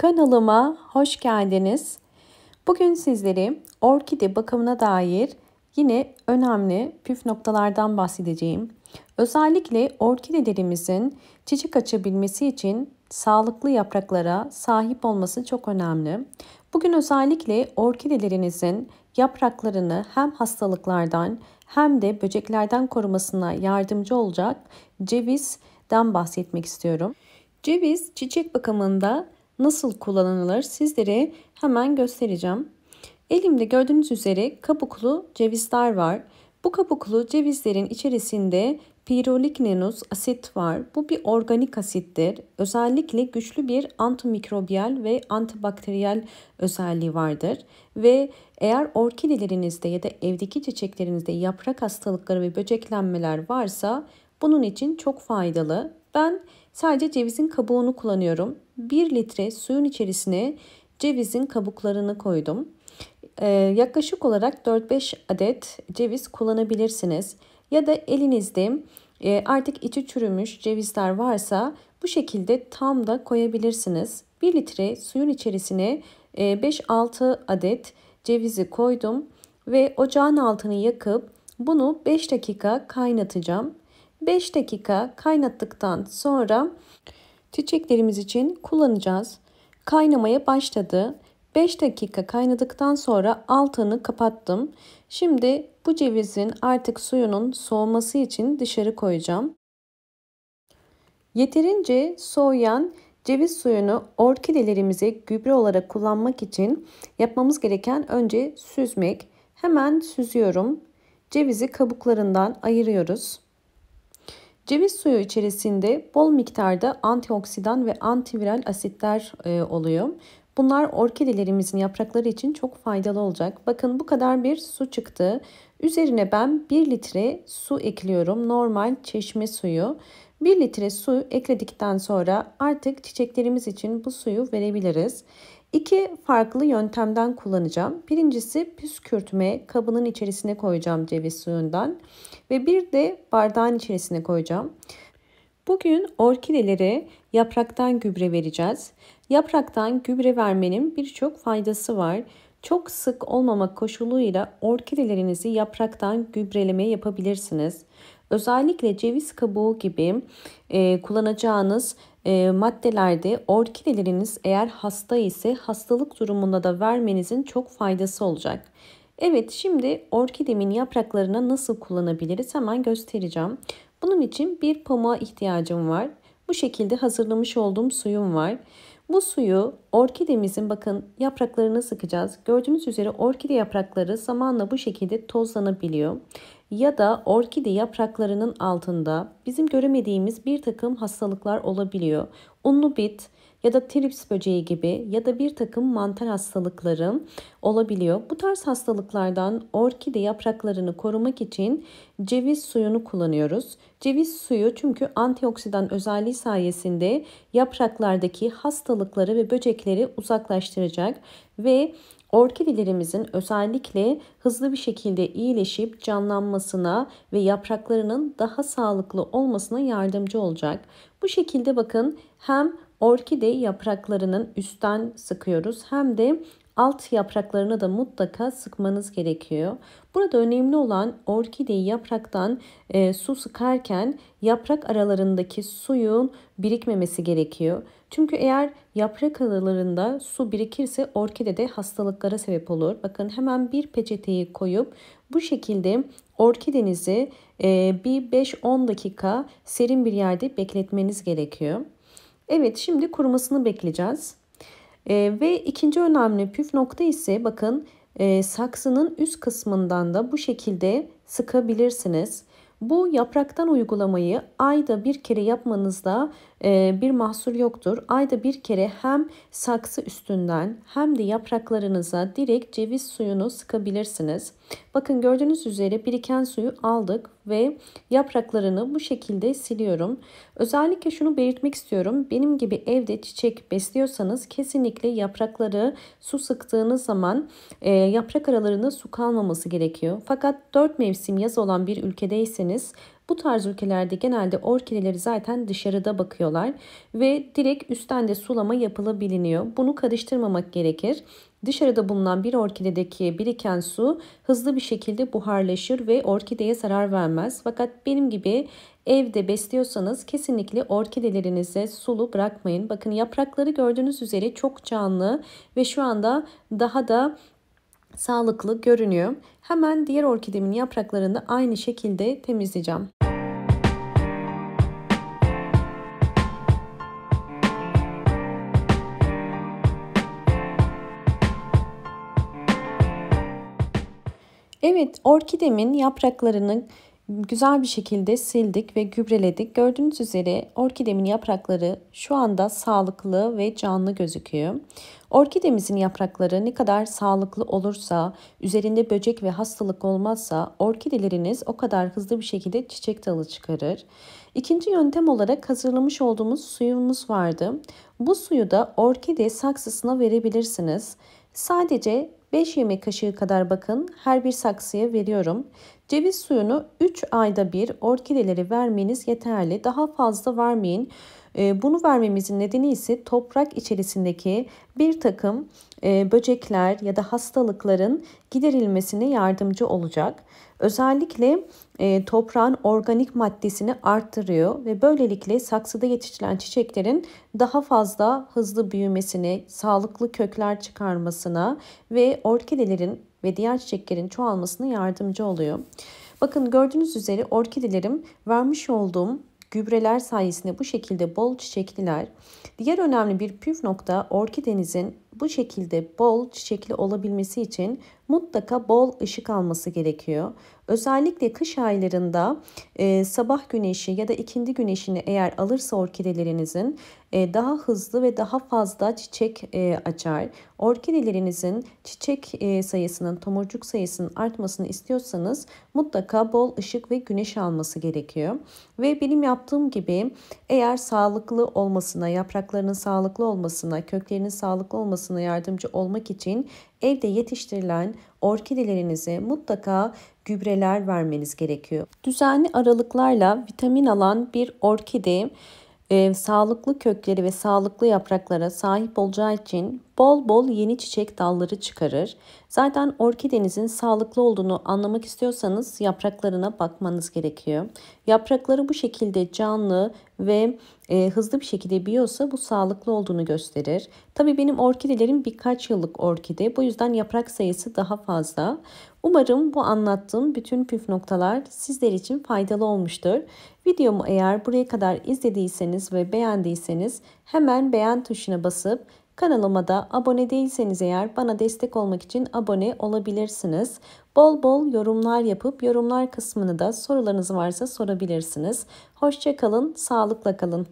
Kanalıma hoş geldiniz. Bugün sizlere orkide bakımına dair yine önemli püf noktalardan bahsedeceğim. Özellikle orkidelerimizin çiçek açabilmesi için sağlıklı yapraklara sahip olması çok önemli. Bugün özellikle orkidelerinizin yapraklarını hem hastalıklardan hem de böceklerden korumasına yardımcı olacak cevizden bahsetmek istiyorum. Ceviz çiçek bakımında nasıl kullanılır sizlere hemen göstereceğim. Elimde gördüğünüz üzere kabuklu cevizler var. Bu kabuklu cevizlerin içerisinde Pyrrolignanus asit var. Bu bir organik asittir. Özellikle güçlü bir antimikrobiyal ve antibakteriyel özelliği vardır. Ve eğer orkidelerinizde ya da evdeki çiçeklerinizde yaprak hastalıkları ve böceklenmeler varsa bunun için çok faydalı. Ben sadece cevizin kabuğunu kullanıyorum. 1 litre suyun içerisine cevizin kabuklarını koydum. Yaklaşık olarak 4-5 adet ceviz kullanabilirsiniz. Ya da elinizde artık içi çürümüş cevizler varsa bu şekilde tam da koyabilirsiniz. 1 litre suyun içerisine 5-6 adet cevizi koydum ve ocağın altını yakıp bunu 5 dakika kaynatacağım. 5 dakika kaynattıktan sonra çiçeklerimiz için kullanacağız. Kaynamaya başladı. 5 dakika kaynadıktan sonra altını kapattım. Şimdi bu cevizin artık suyunun soğuması için dışarı koyacağım. Yeterince soğuyan ceviz suyunu orkidelerimize gübre olarak kullanmak için yapmamız gereken önce süzmek. Hemen süzüyorum. Cevizi kabuklarından ayırıyoruz. Ceviz suyu içerisinde bol miktarda antioksidan ve antiviral asitler oluyor. Bunlar orkidelerimizin yaprakları için çok faydalı olacak. Bakın bu kadar bir su çıktı. Üzerine ben 1 litre su ekliyorum. Normal çeşme suyu. 1 litre su ekledikten sonra artık çiçeklerimiz için bu suyu verebiliriz. İki farklı yöntemden kullanacağım. Birincisi püskürtme kabının içerisine koyacağım ceviz suyundan ve bir de bardağın içerisine koyacağım. Bugün orkidelere yapraktan gübre vereceğiz. Yapraktan gübre vermenin birçok faydası var. Çok sık olmamak koşuluyla orkidelerinizi yapraktan gübreleme yapabilirsiniz. Özellikle ceviz kabuğu gibi kullanacağınız maddelerde orkideleriniz eğer hasta ise hastalık durumunda da vermenizin çok faydası olacak. Evet, şimdi orkidemin yapraklarını nasıl kullanabiliriz hemen göstereceğim. Bunun için bir pamuğa ihtiyacım var. Bu şekilde hazırlamış olduğum suyum var. Bu suyu orkidemizin bakın yapraklarını sıkacağız. Gördüğünüz üzere orkide yaprakları zamanla bu şekilde tozlanabiliyor. Ya da orkide yapraklarının altında bizim göremediğimiz bir takım hastalıklar olabiliyor. Unlu bit ya da trips böceği gibi ya da bir takım mantar hastalıkları olabiliyor. Bu tarz hastalıklardan orkide yapraklarını korumak için ceviz suyunu kullanıyoruz. Ceviz suyu çünkü antioksidan özelliği sayesinde yapraklardaki hastalıkları ve böcekleri uzaklaştıracak ve orkidelerimizin özellikle hızlı bir şekilde iyileşip canlanmasına ve yapraklarının daha sağlıklı olmasına yardımcı olacak. Bu şekilde bakın hem orkide yapraklarının üstten sıkıyoruz hem de alt yapraklarını da mutlaka sıkmanız gerekiyor. Burada önemli olan orkideyi yapraktan su sıkarken yaprak aralarındaki suyun birikmemesi gerekiyor. Çünkü eğer yaprak aralarında su birikirse orkidede hastalıklara sebep olur. Bakın hemen bir peçeteyi koyup bu şekilde orkidenizi bir 5-10 dakika serin bir yerde bekletmeniz gerekiyor. Evet, şimdi kurumasını bekleyeceğiz. Ve ikinci önemli püf nokta ise bakın saksının üst kısmından da bu şekilde sıkabilirsiniz. Bu yapraktan uygulamayı ayda bir kere yapmanızda bir mahsur yoktur. Ayda bir kere hem saksı üstünden hem de yapraklarınıza direkt ceviz suyunu sıkabilirsiniz. Bakın gördüğünüz üzere biriken suyu aldık ve yapraklarını bu şekilde siliyorum. Özellikle şunu belirtmek istiyorum. Benim gibi evde çiçek besliyorsanız kesinlikle yaprakları su sıktığınız zaman yaprak aralarında su kalmaması gerekiyor. Fakat 4 mevsim yaz olan bir ülkedeyseniz Bu tarz ülkelerde genelde orkideleri zaten dışarıda bakıyorlar ve direkt üstten de sulama yapılabiliyor. Bunu karıştırmamak gerekir. Dışarıda bulunan bir orkidedeki biriken su hızlı bir şekilde buharlaşır ve orkideye zarar vermez. Fakat benim gibi evde besliyorsanız kesinlikle orkidelerinize sulu bırakmayın. Bakın yaprakları gördüğünüz üzere çok canlı ve şu anda daha da sağlıklı görünüyor. Hemen diğer orkidemin yapraklarını aynı şekilde temizleyeceğim. Evet, orkidemin yapraklarını güzel bir şekilde sildik ve gübreledik. Gördüğünüz üzere orkidemin yaprakları şu anda sağlıklı ve canlı gözüküyor. Orkidemizin yaprakları ne kadar sağlıklı olursa, üzerinde böcek ve hastalık olmazsa orkideleriniz o kadar hızlı bir şekilde çiçek dalı çıkarır. İkinci yöntem olarak hazırlamış olduğumuz suyumuz vardı. Bu suyu da orkide saksısına verebilirsiniz. Sadece 5 yemek kaşığı kadar bakın her bir saksıya veriyorum. Ceviz suyunu 3 ayda bir orkidelere vermeniz yeterli. Daha fazla vermeyin. Bunu vermemizin nedeni ise toprak içerisindeki bir takım böcekler ya da hastalıkların giderilmesine yardımcı olacak. Özellikle toprağın organik maddesini arttırıyor ve böylelikle saksıda yetiştirilen çiçeklerin daha fazla hızlı büyümesine, sağlıklı kökler çıkarmasına ve orkidelerin ve diğer çiçeklerin çoğalmasına yardımcı oluyor. Bakın gördüğünüz üzere orkidelerim vermiş olduğum gübreler sayesinde bu şekilde bol çiçekliler. Diğer önemli bir püf nokta orkidenizin bu şekilde bol çiçekli olabilmesi için mutlaka bol ışık alması gerekiyor. Özellikle kış aylarında sabah güneşi ya da ikindi güneşini eğer alırsa orkidelerinizin daha hızlı ve daha fazla çiçek açar. Orkidelerinizin çiçek sayısının, tomurcuk sayısının artmasını istiyorsanız mutlaka bol ışık ve güneş alması gerekiyor. Ve benim yaptığım gibi eğer sağlıklı olmasına, yapraklarının sağlıklı olmasına, köklerinin sağlıklı olmasına yardımcı olmak için evde yetiştirilen orkidelerinize mutlaka gübreler vermeniz gerekiyor. Düzenli aralıklarla vitamin alan bir orkide sağlıklı kökleri ve sağlıklı yapraklara sahip olacağı için bol bol yeni çiçek dalları çıkarır. Zaten orkidenizin sağlıklı olduğunu anlamak istiyorsanız yapraklarına bakmanız gerekiyor. Yaprakları bu şekilde canlı ve hızlı bir şekilde büyüyorsa bu sağlıklı olduğunu gösterir. Tabii benim orkidelerim birkaç yıllık orkide. Bu yüzden yaprak sayısı daha fazla. Umarım bu anlattığım bütün püf noktalar sizler için faydalı olmuştur. Videomu eğer buraya kadar izlediyseniz ve beğendiyseniz hemen beğen tuşuna basıp kanalıma da abone değilseniz eğer bana destek olmak için abone olabilirsiniz. Bol bol yorumlar yapıp yorumlar kısmını da sorularınız varsa sorabilirsiniz. Hoşça kalın, sağlıkla kalın.